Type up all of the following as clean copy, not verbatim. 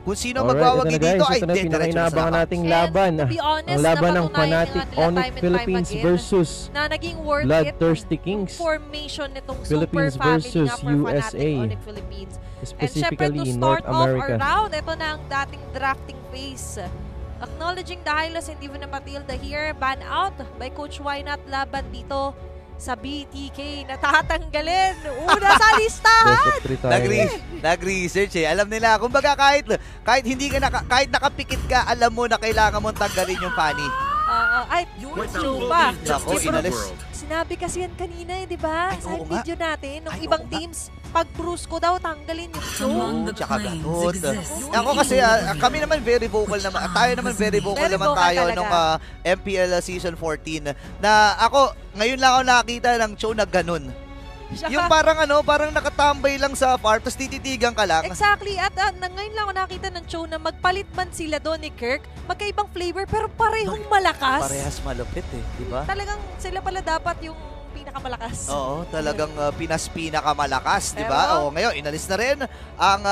Kung sino magwawagi dito ay ito na pinakinabangan nating laban. Ang laban ng Fnatic Onyx Philippines versus Bloodthirsty Kings. Formation nitong Philippines super family versus nga for Fnatic USA. Onyx Philippines. Specifically And North syempre to start off America. our round, ito na ang dating drafting phase. Acknowledging the Hylos and Divina Matilda here, ban out by Coach Wynat laban dito sa BTK. Natatanggalin. Una sa listahan. Nag-research eh. Alam nila, kumbaga kahit hindi ka kahit nakapikit ka, alam mo na kailangan mong tanggalin yung Fanny. Ay, true ba? Nako, inalis. Sinabi kasi yan kanina eh, di ba? Sa video natin, ng ibang teams, pag brusco daw, tanggalin yung show. Tsaka ganun. Ako kasi, kami naman very vocal naman. Tayo naman very vocal naman tayo nung MPL Season 14. Na ako, ngayon lang ako nakakita ng show na ganun. Yung parang nakatambay lang sa farm, tapos tititigan ka lang. Exactly. At ngayon lang ako nakita ng show na magpalit man sila doon ni Kirk, magkaibang flavor, pero parehong malakas. Parehas malupit eh, di ba? Talagang sila pala dapat yung pinakamalakas. Oo, talagang pinakamalakas, di ba? Oo, ngayon, inalis na rin ang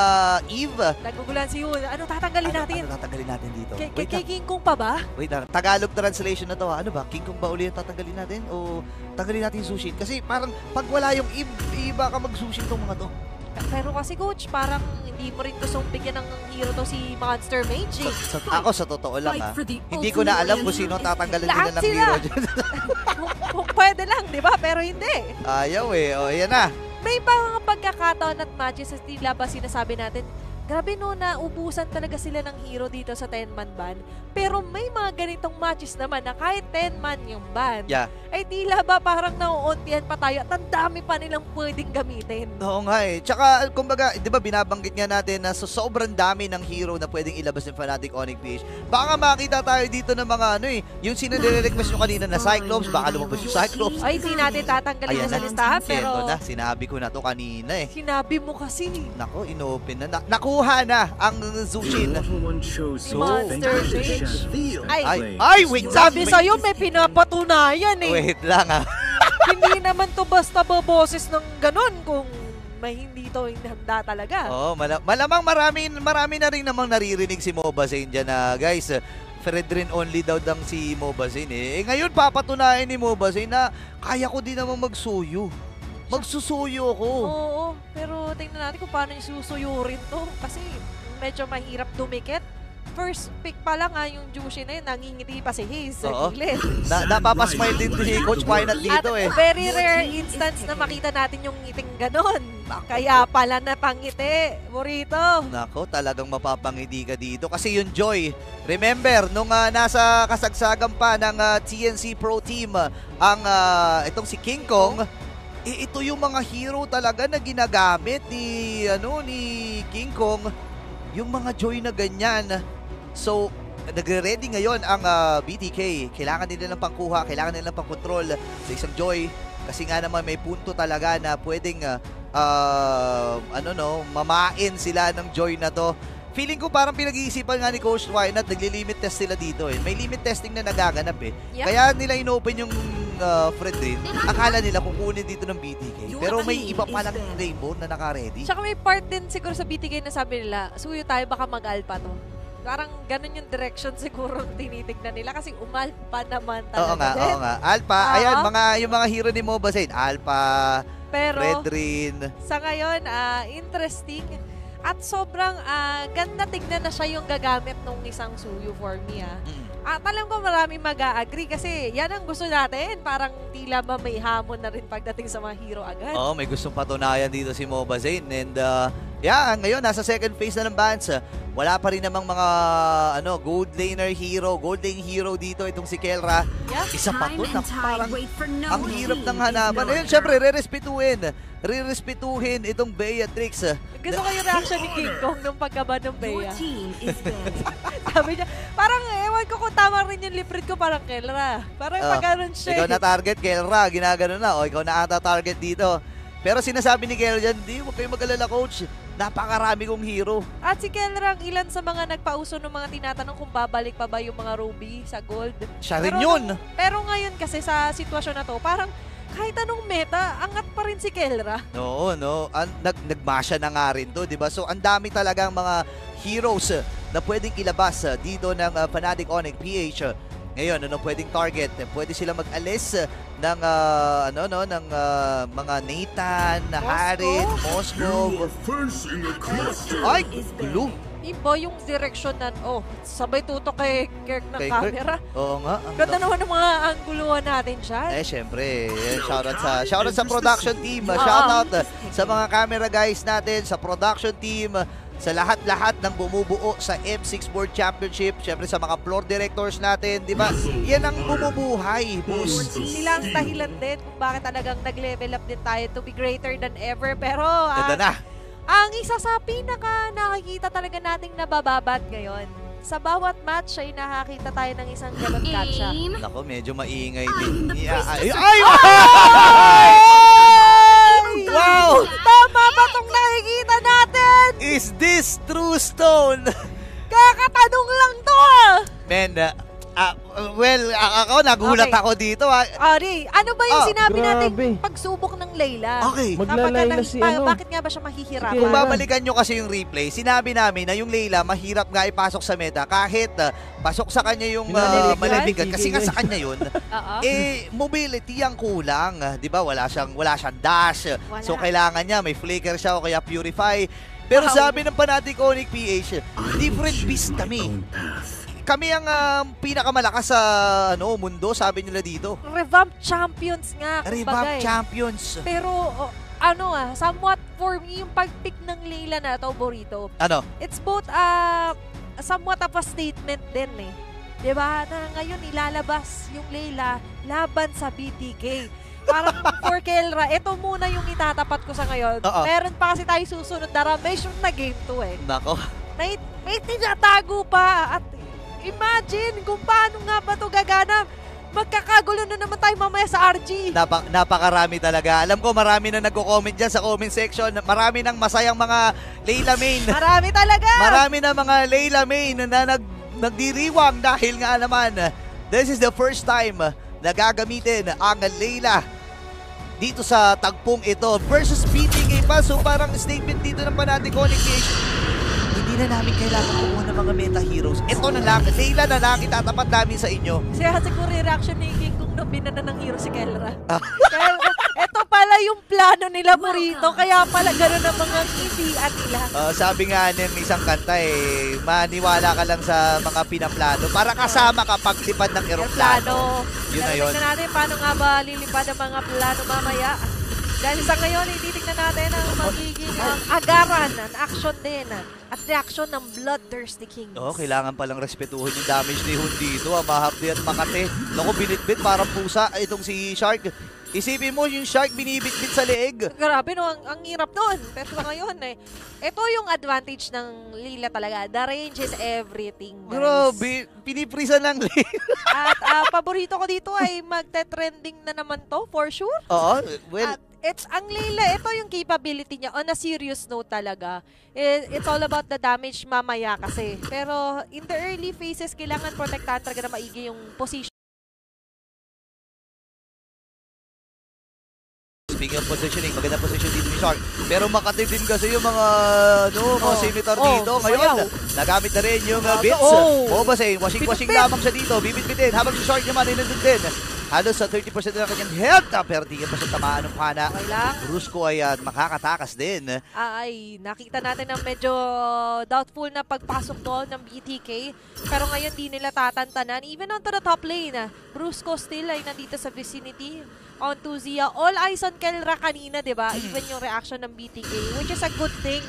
Eve. Nagugulan si Yun. Ano tatanggalin natin? Ano tatanggalin natin dito? Kay King Kong pa ba? Wait lang, Tagalog translation na to. Ano ba? King Kong ba uli yung tatanggalin natin? O tanggalin natin yung Sushin? Kasi parang pag wala yung Eve, iba ka mag-Sushin tong mga to. Pero kasi coach, parang hindi mo rin gustong bigyan ng hero to si Monster Mage. Ako sa totoo lang hindi ko na alam kung sino tatanggalin nila ng hero dyan. Kung pwede lang, di ba? Pero hindi. Ayaw eh. O, yan na. May mga pagkakataon at matches sa tila ba sinasabi natin, grabe no, naubusan talaga sila ng hero dito sa 10-man ban. Pero may mga ganitong matches naman na kahit 10-man yung ban, ay tila ba parang nauuntihan pa tayo at ang dami pa nilang pwedeng gamitin. Oo nga eh. Tsaka, kumbaga, di ba binabanggit nga natin na sobrang dami ng hero na pwedeng ilabas ng Fnatic Onyx PH. Baka makita tayo dito ng mga yung sinadire-request nyo kanina na Cyclops, baka lumabas yung Cyclops. Ay, hindi natin tatanggalin na sa listahan, pero sinabi ko na to kanina eh. Sinabi mo kasi. Nako, inopen na. Nakuha na ang Zushin. Monster Mage. Ay, wait lang. Sabi sa'yo, may pinapatunayan eh. Wait lang Hindi naman to basta boboses ng ganun kung may hindi to handa talaga. Oo, malamang marami na rin namang naririnig si Mobazane dyan na guys, Fredrin only daw si Mobazane eh. Ngayon papatunayan ni Mobazane na kaya ko din naman magsuyo. Magsusuyo ako. Oo, pero tingnan natin kung paano yung susuyurin to. Kasi medyo mahirap dumikit. First pick pa lang yung Jushin na yun, nangingiti pa si Hayes sa gilid. Napapasmile din si Coach Wynat dito eh. At very rare instance na makita natin yung ngiting ganon. Kaya pala napangiti, Morito. Nako, talagang mapapangiti ka dito. Kasi yung Joy, remember, nung nasa kasagsagan pa ng TNC Pro Team, itong si King Kong, ito yung mga hero talaga na ginagamit ni King Kong, yung mga Joy na ganyan. So, nagre-ready ngayon ang BTK. Kailangan nila ng pangkuha, kailangan nila ng pang-control sa isang Joy. Kasi nga naman may punto talaga na pwedeng mamain sila ng Joy na to. Feeling ko parang pinag-iisipan nga ni Coach Wynat, nagli-limit test sila dito eh. May limit testing na nagaganap eh. Yeah. Kaya nila inopen yung Fredrin. Akala nila kukunin dito ng BTK. Pero may iba palang Rainbow na naka-ready. Tsaka may part din siguro sa BTK na sabi nila, suyo tayo baka mag-alpha to. Parang ganun yung direction siguro tinitignan nila kasi umalpa naman talaga. Oo nga. Alpha, ayan, yung mga hero ni Mobazane. Alpha, Fredrin. Sa ngayon, interesting. At sobrang ganda tignan na siya yung gagamit nung isang suyo for me. At alam ko maraming mag-a-agree kasi yan ang gusto natin. Parang tila ba may hamon na rin pagdating sa mga hero agad. Oo, may gustong patunayan dito si Mobazane. And ngayon nasa second phase na ng bans. Wala pa rin namang mga gold laner hero, gold lane hero dito itong si Kelra. Isa pa to na parang ang hirap ng hanapan. Ayun, syempre, re-respetuhin itong Beatrix. Gusto ko yung reaction ni King Kong nung pagkaba ng Bea. Sabi niya, parang ewan ko kung tama rin yung lip read ko, parang Kelra. Parang pagkaroon siya. Ikaw na target, Kelra. Ginagano na. O, ikaw na ata target dito. Pero sinasabi ni Kelra dyan, di, huwag kayong mag-alala, coach. Napakarami kong hero. At si Kelra, ilan sa mga nagpauso ng mga tinatanong kung babalik pa ba yung mga ruby sa gold. Siya rin yun. Pero ngayon kasi sa sitwasyon na to, parang kahit anong meta, angat pa rin si Kelra. No. Nagmasya na nga rin to, di ba? So, ang dami talagang mga heroes na pwedeng ilabas dito ng Fnatic Onyx PH. Ngayon, ano pwedeng target? Pwede sila mag-alis ng mga Nathan, Harit, Moskov. Ay, glue. Iba yung direksyon na, sabay tutok kay Kirk ng camera. Oo nga. Ganda naman ng mga angguluhan natin dyan. Syempre. Shoutout sa production team. Shoutout sa mga camera guys natin, sa production team, sa lahat-lahat ng bumubuo sa M6 World Championship. Syempre sa mga floor directors natin, di ba? Yan ang bumubuhay, boss. Sila ang dahilan din kung bakit talagang nag-level up din tayo to be greater than ever. Pero, ganda na. ang isa sa pinaka nakikita talaga nating nabababat ngayon, sa bawat match ay nakakita tayo ng isang ganun gacha. Nako, medyo maingay din. Ay! Wow! Tama ba itong nakikita natin? Is this True Stone? Kakatanong lang to! Men, ako nagulat ako dito. Ari, ano ba yung sinabi natin grabe. pagsubok ng Layla? Okay. Maglalayla si Bakit nga ba siya mahihirapan? Kung babalikan nyo kasi yung replay, sinabi namin na yung Layla mahirap nga ipasok sa meta kahit pasok sa kanya yung Maleficant kasi nga sa kanya yun. Mobility ang kulang, 'di ba? Wala siyang dash. So kailangan niya may flicker siya o kaya purify. Pero sabi ng Fnatic Onyx PH, different beast kami. Kami ang pinakamalakas sa mundo, sabi nila dito. Revamp champions nga. Revamp champions. Pero somewhat for me yung pag-pick ng Layla na to, Burrito. Ano? It's both somewhat of a statement din eh. 'Di ba? Na ngayon ilalabas yung Layla laban sa BTK. Parang for Kelra, ito muna yung itatapat ko sa ngayon. Meron pa kasi tayo susunod na Ramation na game 2 eh. Nako. May tinatago pa at imagine kung paano nga ba ito gaganap. Magkakagulo na naman tayo mamaya sa RG. Napakarami talaga. Alam ko marami na nagko-comment dyan sa comment section. Marami ng masayang mga Layla main. Marami talaga. Marami na mga Layla main na nagdiriwang dahil nga naman this is the first time na gagamitin ang Layla dito sa tagpong ito versus BTK pa. So parang statement dito ng Fnatic Onyx PH. Hindi na namin kailangan kumuha ng mga meta heroes. Ito na lang, Layla na lang, itatapat namin sa inyo. Siya siguro reaction ni King kung nabinana ng hero si Kelra. Ito pala yung plano nila, Burrito. Kaya pala gano'n ang mga idean nila. Sabi nga ng isang kanta maniwala ka lang sa mga pinaplano para kasama ka paglipad ng eroplano. Yun na yun. Tignan natin paano nga ba lilipad ang mga plano mamaya. Dahil sa ngayon, ititignan natin ang magiging agaran, action din, at reaction ng Bloodthirsty Kings. Kailangan palang respetuhin yung damage ni Hun dito. Mahapdi at makate. Naku, binitbit parang pusa itong si Shark. Isipin mo yung Shark binibitbit sa leeg. Grabe no, ang hirap doon. Pero ngayon ito yung advantage ng Layla talaga. The range is everything, guys. Grabe, piniprisa ng Layla. At paborito ko dito ay magte-trending na naman to, for sure. Oo, well. At ang Layla, ito yung capability niya on a serious note talaga. It's all about the damage mamaya kasi. Pero in the early phases, kailangan protektahan talaga na maigi yung position. Speaking of positioning, maganda position dito ni Shark. Pero makatid din kasi yung mga scimitar dito. Ngayon, nagamit na rin yung bits. Mobasain, washing lamang siya dito. Bibit-bitin. Habang si Shark naman ay nandun din. Halos sa 30% na kanyang health. Pero di pa siya tamaan ng pana. Brusco ay makakatakas din. Ay, nakita natin na medyo doubtful na pagpasok doon ng BTK. Pero ngayon di nila tatantanan. Even onto the top lane, Brusco still ay nandito sa vicinity. On to Zia. All eyes on Kelra kanina, diba? Even yung reaction ng BTK, which is a good thing,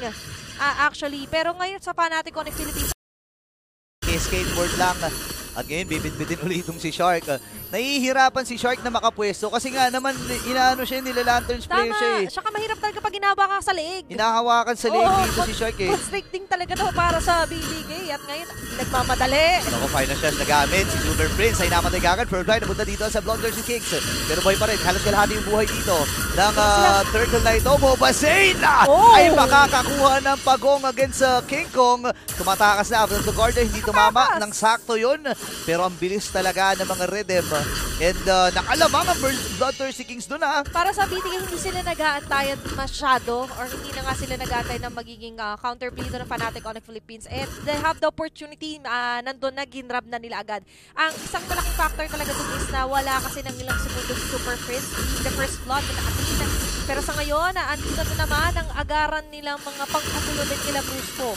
actually. Pero ngayon sa Fnatic Onyx Philippines, skateboard lang. At ngayon, bibit-bitin ulit itong si Shark. Nahihirapan si Shark na makapwesto kasi nga naman, nila-lantern spray siya eh. Saka mahirap talaga pag ginaba ka sa leeg. Hinahawakan sa leeg dito si Shark eh. Constricting talaga daw para sa BBK at ngayon, nagmamadali. Ako, final shots nagamit. Si Super Prince ay namatay kagad. First line, napunta dito sa Bloodthirsty Kings. Pero boy pa rin, halos kalahati yung buhay dito ng Turtle na ito. Mobasain ay makakakuha ng pagong against King Kong. Tumatakas na after the guard, hindi tumama ng sakto yun. Pero ang bilis talaga ng mga Rhythm. And nakalamang ang Bloodthirsty Kings doon Para sa BTK, hindi sila nag-aantayan masyado or hindi na nga sila nag-aantay na magiging counterplay doon ng Fnatic Onyx Philippines. And they have the opportunity, nandun na, ginrab na nila agad. Ang isang malaking factor talaga doon is na wala kasi ng ilang segundo Super Prince. The first blood na nakatingin. Pero sa ngayon, andito na naman ang agaran nilang mga pang-agulo din nila Brusco.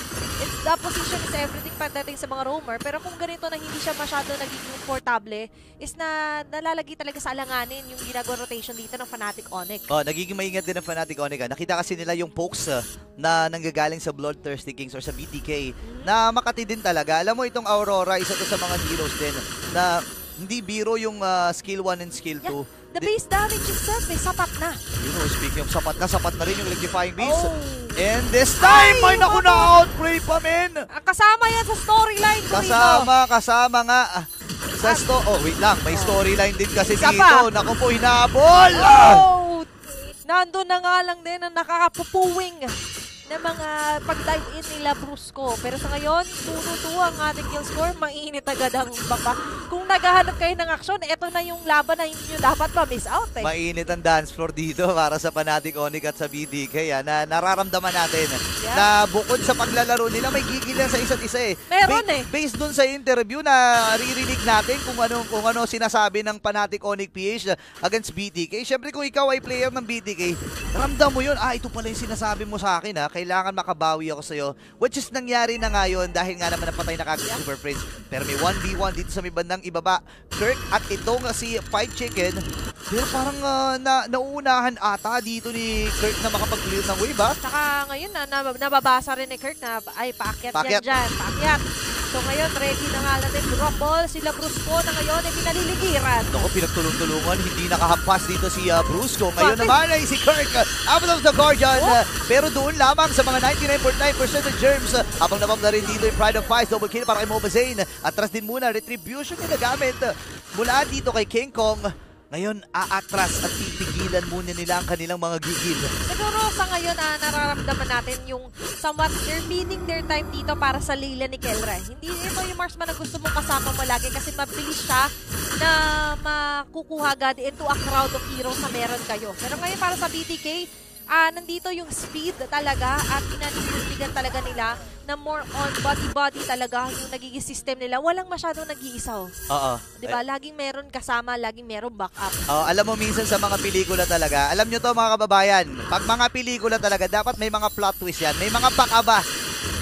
The position is everything pagdating sa mga roamer. Pero kung ganito na hindi siya masyado naging portable, is na nalalagay talaga sa alanganin yung ginagawa rotation dito ng Fnatic Onyx. Nagiging maingat din ng Fnatic Onyx. Nakita kasi nila yung pokes na nanggagaling sa Bloodthirsty Kings or sa BTK na makati din talaga. Alam mo itong Aurora, isa to sa mga heroes din na hindi biro yung skill 1 and skill 2. Yeah. The base damage itself, sapat na. Speaking of sapat na rin yung Electrifying Beast. And this time, may naku na-outplay pa, men! Kasama yan sa storyline ko Kasama nga. Wait lang, may storyline din kasi dito. Naku po, hinabol! Nandun na nga lang din ang nakakapupuwing na mga pag-dive in nila Brusco. Pero sa ngayon, 2-2 ang ating kill score. Mainit agad ang baka. Kung naghahanap kayo ng aksyon, ito na yung laban na hindi nyo dapat ma-miss out. Mainit ang dance floor dito para sa Fnatic Onyx at sa BDK. Na nararamdaman natin na bukod sa paglalaro nila, may gigil lang sa isa't isa Meron Based dun sa interview na ririnig natin kung ano sinasabi ng Fnatic Onyx PH against BDK. Siyempre kung ikaw ay player ng BDK, ramdam mo yun. Ito pala yung sinasabi mo sa akin kailangan makabawi ako sa'yo. Which is nangyari na ngayon dahil nga naman napatay na kagad Super Prince. Pero may 1v1 dito sa may bandang ibaba. Kirk at itong si Fight Chicken. Pero parang nauunahan ata dito ni Kirk na makapag-clear ng wave Saka ngayon nababasa rin ni Kirk na paakyat yan dyan. Paakyat. So ngayon, ready na nga natin rumble. Sila Brusco na ngayon ay pinaliligiran. Naku, pinagtulong-tulungan. Hindi nakahampas dito si Brusco. Ngayon naman ay si Kirk. Out of the Guardian. Pero doon lamang sa mga 99.9% ng germs. Habang nabam na rin dito yung Pride of Fives. Double kill para kay Mobazane. Atras din muna. Retribution yung nagamit. Mula dito kay King Kong. Ngayon, aatras at pipigilan muna nila ang kanilang mga gigil. Siguro sa ngayon, nararamdaman natin yung somewhat they're feeding their time dito para sa Layla ni Kelra. Hindi ito yung marksman na gusto mong kasama mo lagi kasi mabilis siya na makukuha agad into a crowd of heroes na meron kayo. Pero ngayon para sa BTK, nandito yung speed talaga at pinaninindigan talaga nila na more on body-body talaga yung nagiging system nila. Walang masyadong nag-iisa. Diba? Laging meron kasama, laging meron backup. Alam mo minsan sa mga pelikula talaga, alam nyo to mga kababayan, pag mga pelikula talaga, dapat may mga plot twist yan. May mga pakaba.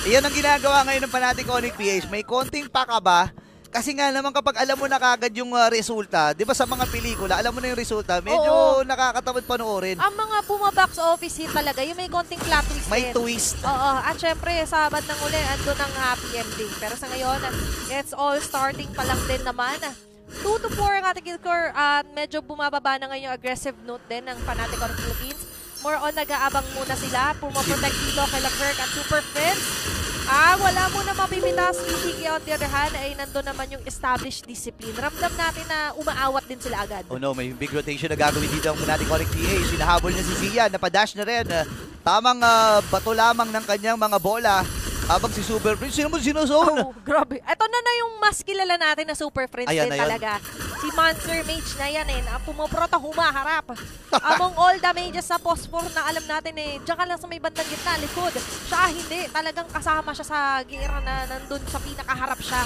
Iyan ang ginagawa ngayon ng Fnatic Onyx PH. May konting pakaba. Kasi nga naman kapag alam mo na kagad yung resulta, di ba sa mga pelikula, alam mo na yung resulta, medyo nakakatamad panoorin. Ang mga box office hit talaga, yung may konting plot twist may twist. At syempre, sa bandang uli, andun ang happy ending. Pero sa ngayon, it's all starting pa lang din naman. 2-4 ang ating kill score at medyo bumababa na ngayon yung aggressive note din ng Fnatic Onyx Philippines. More on, nag-aabang muna sila, pumaprotect dito kay Leclerc at Super Friends. Wala mo na mapipitas. BTK on the other hand ay nandun naman yung established discipline. Ramdam natin na umaawat din sila agad. May big rotation na gagawin dito ang Fnatic Onyx PH. Sinahabol niya si Zia, napadash na rin. Tamang bato lamang ng kanyang mga bola. Habang si Super Prince, sino mo sinuzone? Grabe. Ito na yung mas kilala natin na Super Prince din talaga. Si Monster Mage na yan na pumoprota, humaharap. Among all the mages sa Phosphor na alam natin diyan ka lang sa may bandang gitna, likod. Siya hindi, talagang kasama siya sa gira na nandun sa pinakaharap siya.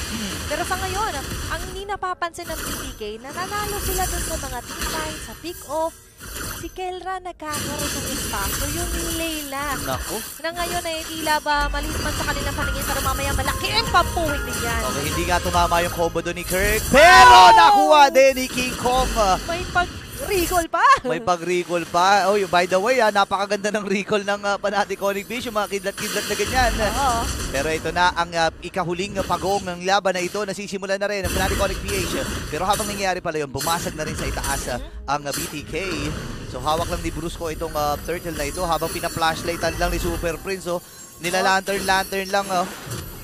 Pero sa ngayon, ang hindi napapansin ng BTK, nananalo sila dun sa mga team fight, sa pick-off. Si Kelra nagkakaroon ng espasyo, yung Layla. Naku. Na ngayon ay tila ba maliit man sa kanilang paningin pero mamaya malaki ang pampuwing din yan. Hindi nga tumama yung combo doon ni Kirk. Pero nakuha din ni King Kong. May pag-recall pa. May pag-recall pa. By the way, napakaganda ng recall ng Fnatic Onyx PH. Yung mga kidlat-kidlat na ganyan. Pero ito na ang ikahuling pagong ng laban na ito. Nasisimulan na rin ang Fnatic Onyx PH. Pero habang nangyayari pala yun, bumasag na rin sa itaas ang BTK. So hawak lang ni Brusco itong turtle na ito habang pina-flashlightan lang ni Super Prince. Nila-lantern lang.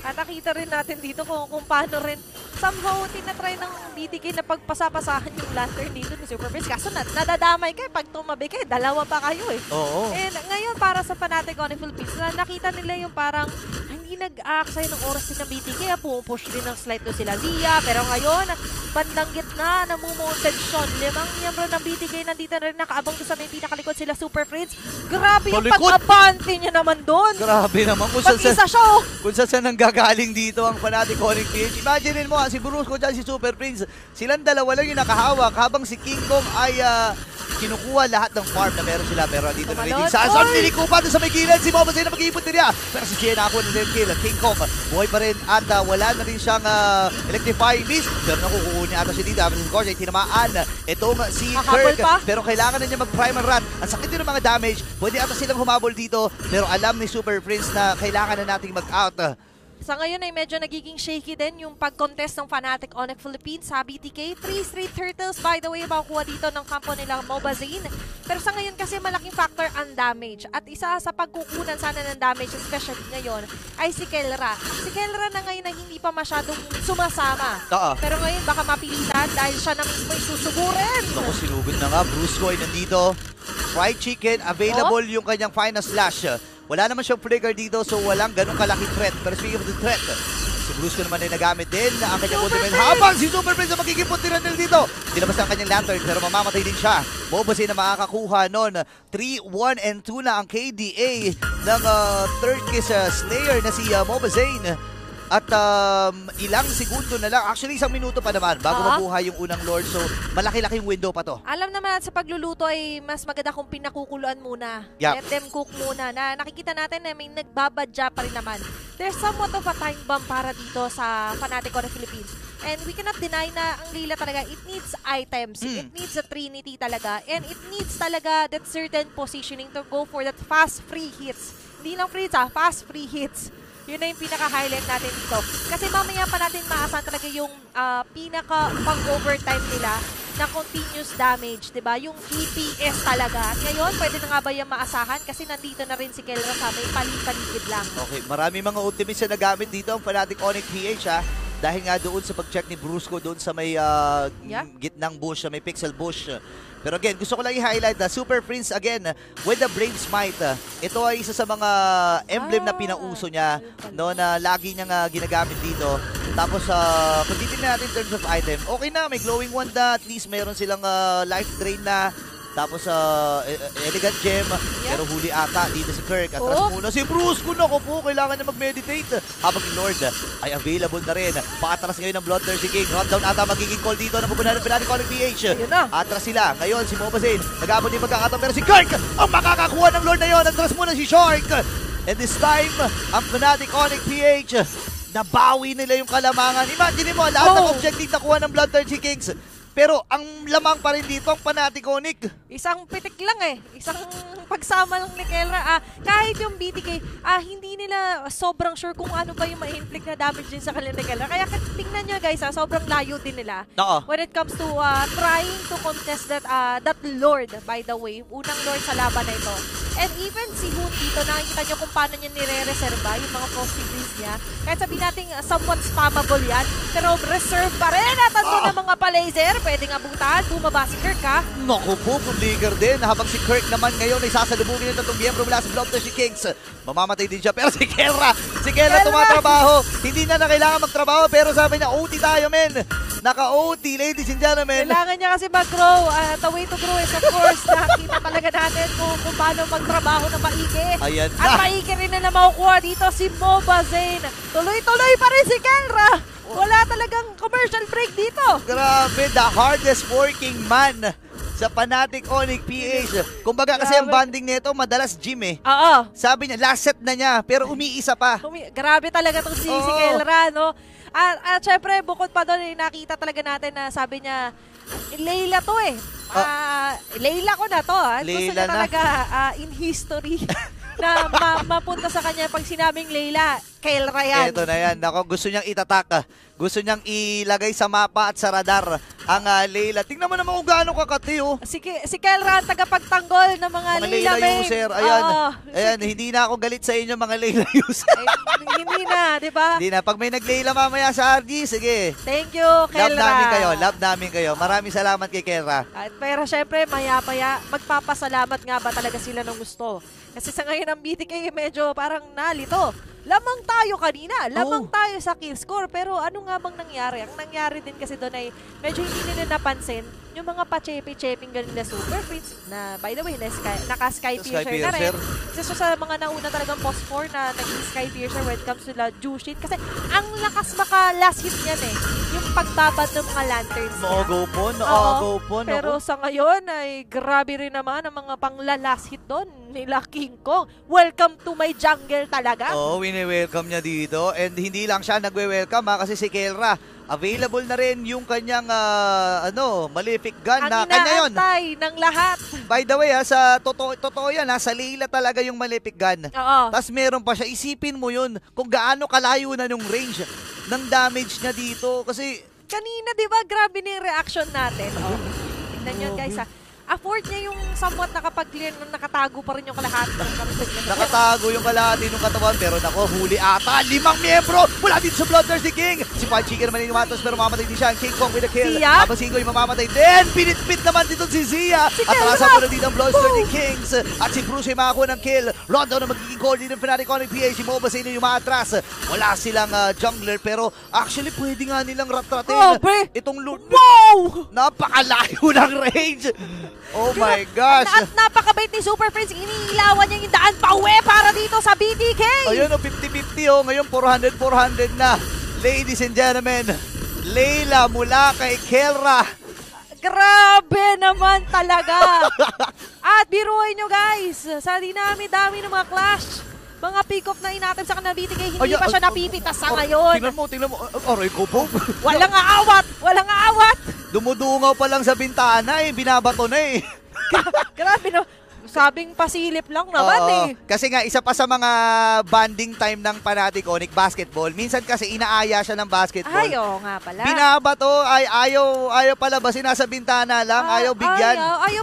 At nakita rin natin dito kung paano rin somehow tinatry ng BTK na pagpasapasahan yung lantern dito ni Super Prince. Kaso nadadamay kayo pag tumabi kayo, dalawa pa kayo Oo. And ngayon para sa Fnatic Onyx Philippines, nakita nila yung parang hindi hindi nag-aaksay ng oras din ng BTK. Pumupush din ng slide to sila Zia. Pero ngayon, bandang gitna, namumounted Sean. 5 miyembro ng BTK nandito na rin nakaabang doon sa may pinakalikod sila Super Prince. Grabe yung pag-abante niya naman doon. Grabe naman. Mag-isa siya. Kung saan nanggagaling dito ang Fnatic Onyx PH. Imagine mo, si Brusco dyan, si Super Prince. Silang dalawa lang yung nakahawak habang si King Kong ay kinukuha lahat ng farm na meron sila. Pero dito na rin sa Assault, nilikupa doon sa may gilid. Si Mobazane na mag-iipon din niya. Pero si Gia nakakuha na rin kill. King Kong, buhay pa rin at wala na rin siyang electrifying beast. Pero nakukuha niya ata siya dito. Habang si Scorch ay tinamaan itong si Kirk. Pero kailangan na niya mag-primal run. Ang sakit din ng mga damage. Pwede ata silang humabol dito. Pero alam ni Super Prince na kailangan na nating mag-out. Sa ngayon ay medyo nagiging shaky din yung pag-contest ng Fnatic Onyx Philippines sa BTK. 3 straight turtles, by the way, makukuha dito ng kampo nila Mobazane. Pero sa ngayon kasi malaking factor ang damage. At isa sa pagkukunan sana ng damage, especially ngayon, ay si Kelra. Si Kelra na ngayon ay hindi pa masyadong sumasama. Pero ngayon baka mapilitan dahil siya na mismo ay susugurin. Ako, sinugod na nga. Brusco ay nandito. Fried chicken, available yung kanyang final slash. Wala naman siyang flicker dito, so walang ganun kalaki threat. Pero speaking of the threat, si Brusco naman ay nagamit din ang kanyang ultimate. Habang si Super Prince ang magiging puntiran nila dito. Dinabas ang kanyang lantern, pero mamamatay din siya. Mobazane na makakakuha nun. 3-1-2 na ang KDA ng third kiss Slayer na si Mobazane. At ilang segundo na lang, actually 1 minuto pa naman bago mabuhay yung unang Lord. So malaki-laking window pa to. Alam naman sa pagluluto ay mas maganda kung pinakukuluan muna. Let them cook muna. Na nakikita natin na may nagbabadya pa rin naman. There's somewhat of a time bomb para dito sa Fnatic Onyx Philippines. And we cannot deny na ang Layla talaga, it needs items. It needs a trinity talaga. And it needs talaga that certain positioning to go for that fast free hits. Hindi lang free hits fast free hits. Yun na yung pinaka-highlight natin dito. Kasi mamaya pa natin maasahan talaga yung pinaka-pang-overtime nila na continuous damage, diba? Yung DPS talaga. At ngayon, pwede na nga ba yung maasahan? Kasi nandito na rin si Kelra sa may paligid lang. Okay, marami mga ultimates na nagamit dito ang Fnatic Onyx PH dahil nga doon sa pag-check ni Brusco doon sa may gitnang bush, sa may pixel bush. Pero again, gusto ko lang i-highlight na Super Prince again with the Brave Smite. Ito ay isa sa mga emblem na pinauso niya no, na lagi niyang ginagamit dito. Tapos kung titignan natin in terms of item, okay na, may glowing wand na, at least meron silang life drain na. Tapos elegant gem, pero huli ata dito si Kirk. Atras muna si Brusco. Naku po, kailangan na mag-meditate. Habang yung Lord ay available na rin. Paatras ngayon ng Bloodthirsty King. Rundown ata magiging call dito ng pupunan ng Fnatic Onyx PH. Atras sila. Ngayon si Mobazane. Nag-abot yung magkakataon. Pero si Kirk ang makakakuha ng Lord na yun. Atras muna si Shark. And this time, ang Fnatic Onyx PH, nabawi nila yung kalamangan. Imagine mo, lahat ng objective nakuha ng Bloodthirsty Kings. Pero ang lamang pa rin dito ang Fnatic Onyx. Isang pitik lang isang pagsama lang ni Kelra. Kahit yung BTK, hindi nila sobrang sure kung ano ba yung ma-inflict na damage din sa kanila ni Kelra. Kaya tingnan nyo guys, sobrang layo din nila. When it comes to trying to contest that Lord, by the way, unang Lord sa laban na ito. And even si Hoon dito, nakikita nyo kung paano niya nire-reserva yung mga possibilities niya. Kahit sabihin natin somewhat spammable yan, pero reserve pa rin. At andun na mga pa-laser, pwedeng abutan, bumaba si Kirk Naku po, publiker din. Habang si Kirk naman ngayon ay sasalubungin ng tatlong miyembro mula sa Bloodthirsty Kings. Mamamatay din siya, pero si Kelra tumatrabaho. Hindi na kailangan magtrabaho, pero sabi niya, OT tayo, men. Naka-OT, ladies and gentlemen. Kailangan niya kasi mag-grow. The way to grow is, of course, nakita talaga natin kung paano magtrabaho ng maigi. Ayan na. At maigi rin na makukuha dito si Mobazane. Tuloy-tuloy pa rin si Kelra. Wala talagang commercial break dito. Grabe, the hardest working man sa Fnatic Onyx PH. Kumbaga kasi ang banding nito, madalas gym Sabi niya, last set na niya, pero umiisa pa. Grabe talaga itong si Kelra, no? At syempre, bukod pa doon, nakita talaga natin na sabi niya, Layla to Layla ko na to. Gusto niya talaga in history na mapunta sa kanya pag sinabing Layla, Kelra yan. Ito na yan. Ako, gusto niyang itatak. Gusto niyang ilagay sa mapa at sa radar ang Layla. Tingnan mo naman kung gaano kakati, Si Kelra ang tagapagtanggol ng mga Layla user. Ayan, hindi na ako galit sa inyo mga Layla user. Hindi na, di ba? Hindi na. Pag may nag-Layla mamaya sa RG, sige. Thank you, Kelra. Love namin kayo. Maraming salamat kay Kelra. Pero syempre, maya-maya, magpapasalamat nga ba talaga sila ng gusto? Kasi sa ngayon ang BTK medyo parang nalito. lamang tayo kanina. Lamang tayo sa kill score. Pero ano nga bang nangyari? Ang nangyari din kasi doon ay medyo hindi nila napansin yung mga pa-chepe-cheping ganun na Super Prince na, by the way, naka-Sky Piercer na rin. Kasi sa mga nauna talagang post 4 na naging Sky Piercer when it comes to la Jushin. Kasi ang lakas maka-last hit niyan eh. Yung pagbabad ng mga lanterns niya. Naagaw po. Pero sa ngayon ay grabe rin naman ang mga pang-last hit doon nila King Kong. Welcome to my jungle talaga. Oo, wini-welcome niya dito. And hindi lang siya nagwe-welcome kasi si Kelra, available na rin yung kanyang Malefic gun na kanya yun. Ang inaantay ng lahat. By the way, sa totoo yan, sa Layla talaga yung Malefic gun. Oo. Tapos meron pa siya, isipin mo yun kung gaano kalayo na yung range ng damage niya dito. Kasi kanina, di ba, grabe na yung reaction natin. Oh. Tignan nyo guys ha. Afford niya yung somewhat nakapag-clear nung nakatago pa rin yung kalahati ng katawan. Nakatago yung kalahati ng katawan, pero nako, huli ata. 5 miyembro mula dito sa Bloodthirsty King. Si Panchiki naman yung matos, pero mamamatay din siya. King Kong with a kill. Habang Singo yung mamamatay din. Pinit-pit naman dito si Zia. At nasa muna dito ang Bloodthirsty Kings. At si Bruce ay makakuha ng kill. Rondo na magiging call din ng Fnatic Onyx PH. Si Moba Sino yung maatras. Wala silang jungler, pero actually pwede nga nilang rat-ratin. Itong Lord. Wow! Napakalayo ng range. Oh my gosh! At napakabait ni Super Prince. Iniilawan niya yung daan pa uwi para dito sa BTK. Ayun 50-50 Ngayon 400-400 na. Ladies and gentlemen, Layla mula kay Kelra. Grabe naman talaga. At biruin nyo guys, sa dinami-dami ng mga clash, mga pick-off na inatip sa kanila BTK, hindi pa siya napipitas sa ngayon. Tingnan mo. Aray ko po. Walang aawat. Dumudungaw pa lang sa bintana binabato na Grabe no. Sabing pasilip lang naman Kasi nga, isa pa sa mga bonding time ng Fnatic Onyx, basketball. Minsan kasi inaaya siya ng basketball. Ay, oo nga pala. Binabato, ayaw palabasin, nasa bintana lang, ayaw bigyan. Ayaw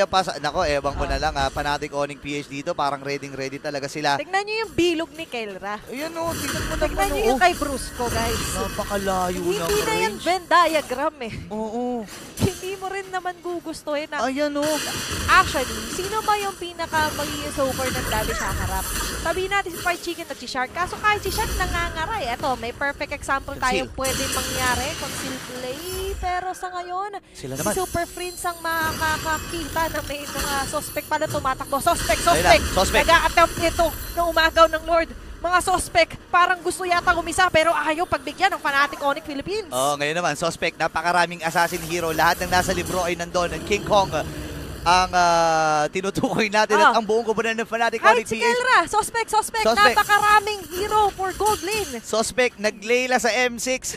pasahan. Nako, ewan ko na lang Fnatic Onyx PH dito, parang ready talaga sila. Tignan nyo yung bilog ni Kelra. Ayan tignan mo naman. Tignan nyo yung kay Bruce ko, guys. Napakalayo ng range. Hindi na yan Venn diagram Oo. Hindi mo rin naman gugustuhin na. Ayan Actually, sino ba yung pinaka-magiging super ng damage sa harap? Sabihin natin si Fried Chicken at si Shark. Kaso kahit si Shark nangangaray. Eto, may perfect example tayong pwede mangyari. Conceal play. Pero sa ngayon, si Super Prince ang makakakita na may mga suspect pala tumatakbo. Suspect! Nag-a-attempt ito ng umagaw ng Lord. Mga suspect, parang gusto yata umisa pero ayaw pagbigyan ng Fnatic Onyx Philippines. Ngayon naman, suspect, napakaraming assassin hero. Lahat ng nasa libro ay nandun. Ang King Kong ang tinutukoy natin at ang buong koponan ng Fnatic Onyx PH. Si Kelra, suspect. Napakaraming hero for gold lane. Suspect, naglayla sa M6.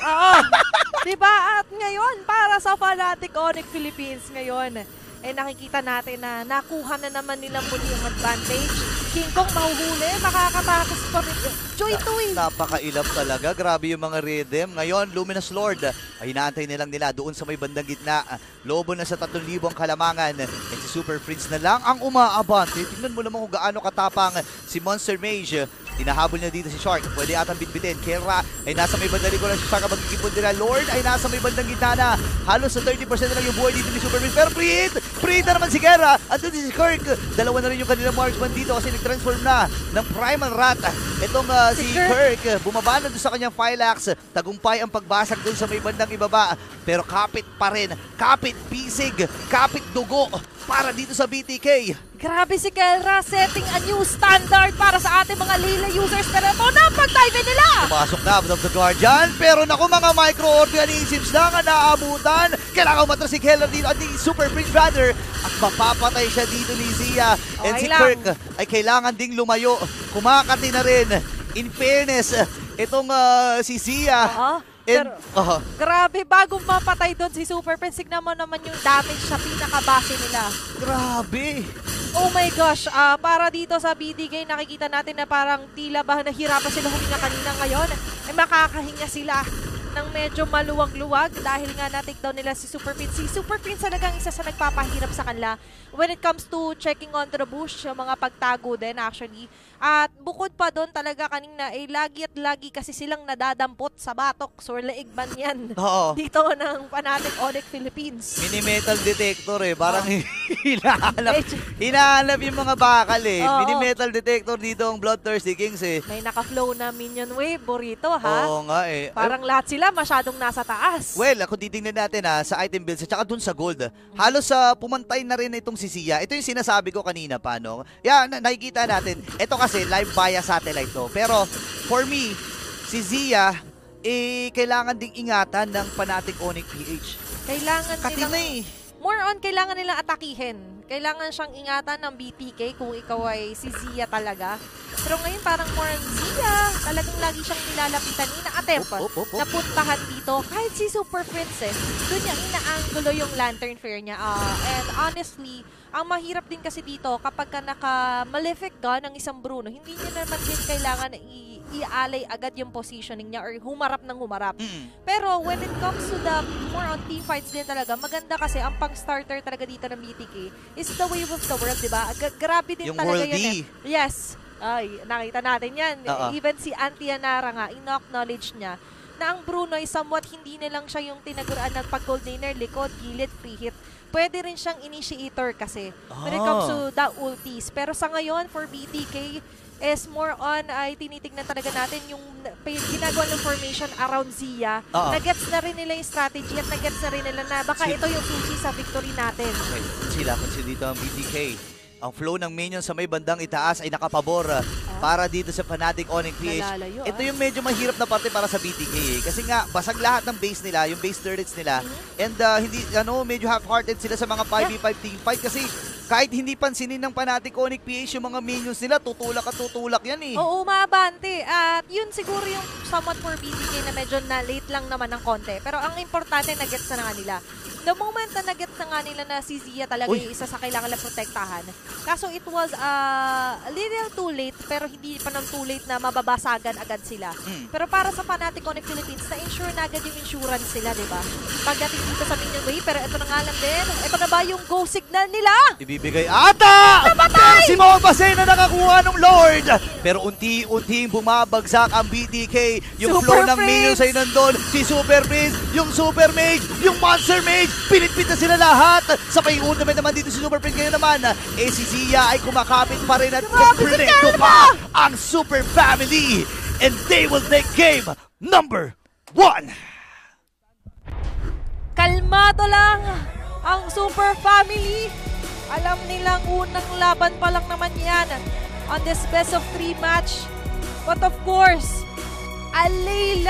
Diba? At ngayon, para sa Fnatic Onyx Philippines ngayon, nakikita natin na nakuha na naman nila muli yung advantage. King Kong mahuhuli, makakatakas pa rin. Joy-toy. Napakailap talaga. Grabe yung mga rhythm. Ngayon, Luminous Lord, ay inaantay nilang nila doon sa may bandang gitna. Lobo na sa 3,000 ang kalamangan. And si Super Prince na lang ang umaabante. Tingnan mo naman kung gaano katapang si Monster Mage. Tinahabol niya dito si Shark. Pwede atang bitbitin. Kelra ay nasa may bandang likod. Si Shark ang magkikipon nila. Lord ay nasa may bandang gitna na. Halos sa 30% na lang yung buhay dito ni Super Prince. Pero Preet na naman si Kelra. At doon si Kirk. Dalawa na rin yung kanilang marksman dito kasi nag-transform na ng Primal Rat. Itong si Kirk, bumaba na doon sa kanyang Phylax. Tagumpay ang pagbasag doon sa may bandang ibaba. Pero kapit pa rin. Kapit pisig. Kapit dugo para dito sa BTK. Grabe si Kelra, setting a new standard para sa ating mga Layla users. Pero ito na, pag-dive nila! Pumasok na of the Guardian. Pero naku, mga micro-organisms lang ang naabutan. Kailangan matras si Kelra dito at ni Super Prince Brother. At mapapatay siya dito ni Zia. And si Kirk ay kailangan ding lumayo. Kumakati na rin. In fairness, itong si Zia. Pero, grabe, bago mapatay doon si Super Prince, tignan mo naman yung damage sa pinakabase nila. Grabe! Oh my gosh, para dito sa BDK, nakikita natin na parang tila ba nahirapan sila huminga kanina ngayon, makakahinga sila. ng medyo maluwag-luwag dahil nga na-take down nila si Super Prince. Si Super Prince talagang isa sa nagpapahirap sa kanila when it comes to checking on the bush, yung mga pagtago din actually. At bukod pa doon talaga kanina, lagi at lagi kasi silang nadadampot sa batok. So, laig man yan. Dito ng Fnatic Onyx Philippines. Mini-metal detector parang hinahanap yung mga bakal Mini-metal detector dito ang Bloodthirsty Kings May naka-flow na minion wave, Burrito ha? Oo nga Parang lahat sila masyadong nasa taas. Well, kung titingnan natin sa item builds at saka dun sa gold, halos pumantay na rin itong si Zia. Ito yung sinasabi ko kanina pa, no? Nakikita natin. Ito kasi live via satellite to. Pero for me, si Zia, kailangan ding ingatan ng Fnatic Onyx PH. Kailangan nilang, more on, kailangan nilang atakihin. Kailangan siyang ingatan ng BTK kung ikaw ay si Zia talaga. Pero ngayon parang more on Zia. Talagang lagi siyang nilalapitan. Ina-attempt na puntahan dito. Kahit si Super Prince doon niya ina-angulo yung Lantern Flare niya. And honestly, ang mahirap din kasi dito kapag ka naka-malefic ka ng isang Bruno, hindi niya naman din kailangan na i-alay agad yung positioning niya or humarap ng humarap. Pero when it comes to the more on team fights din talaga, maganda kasi ang pang-starter talaga dito ng BTK is the wave of the world, diba? Grabe din yung talaga yun Yes. Ay, nakita natin yan. Even si Auntie Anara nga, in-acknowledge niya na ang Bruno ay somewhat hindi na lang siya yung tinaguran ng pag-gold laner, likod, gilid, free hit. Pwede rin siyang initiator kasi when it comes to the ultis. Pero sa ngayon, for BTK, is more on ay tinitignan talaga natin yung ginagawa ng formation around Zia. Nagets na rin nila yung strategy at nagets na rin nila na baka ito yung susi sa victory natin. Sila kasi dito ang BTK. Ang flow ng minions sa may bandang itaas ay nakapabor para dito sa Fnatic Onyx PH. Ito yung medyo mahirap na parte para sa BTK kasi nga basag lahat ng base nila, yung base turrets nila. And hindi medyo half-hearted sila sa mga 5v5 team fight kasi kahit hindi pansinin ng Fnatic Onyx PH yung mga minions nila, tutulak at tutulak yan Oo, mabante. At yun siguro yung somewhat for BTK na medyo na late lang naman ng konti. Pero ang importante, nagets na nga nila. The moment na nagets na nga nila na si Zia talaga yung isa sa kailangan na protektahan. Kaso it was a little too late, pero hindi pa nang too late na mababasagan agad sila. Pero para sa Fnatic Onyx Philippines, na-insure na agad yung insurance sila, diba? Pagdating dito sa minion wave, pero ito na nga lang din. Ito na ba yung go signal nila? Ibibigay ata! Pero si Maul Basay na nakakuha ng Lord! Pero unti-unting bumabagsak ang BTK. Yung flow ng minions ay nandun. Si Super Prince, yung Super Mage, yung Monster Mage, pinitpit na sila lahat. Sa pay-ultimate naman dito si Super Prince ngayon naman. Si Zia ay kumakapit pa rin at kompleto pa ang Super Family. And they will take game number 1. Kalmado lang ang Super Family. Alam nilang unang laban pa lang naman yan on this best of 3 match. But of course, Alayla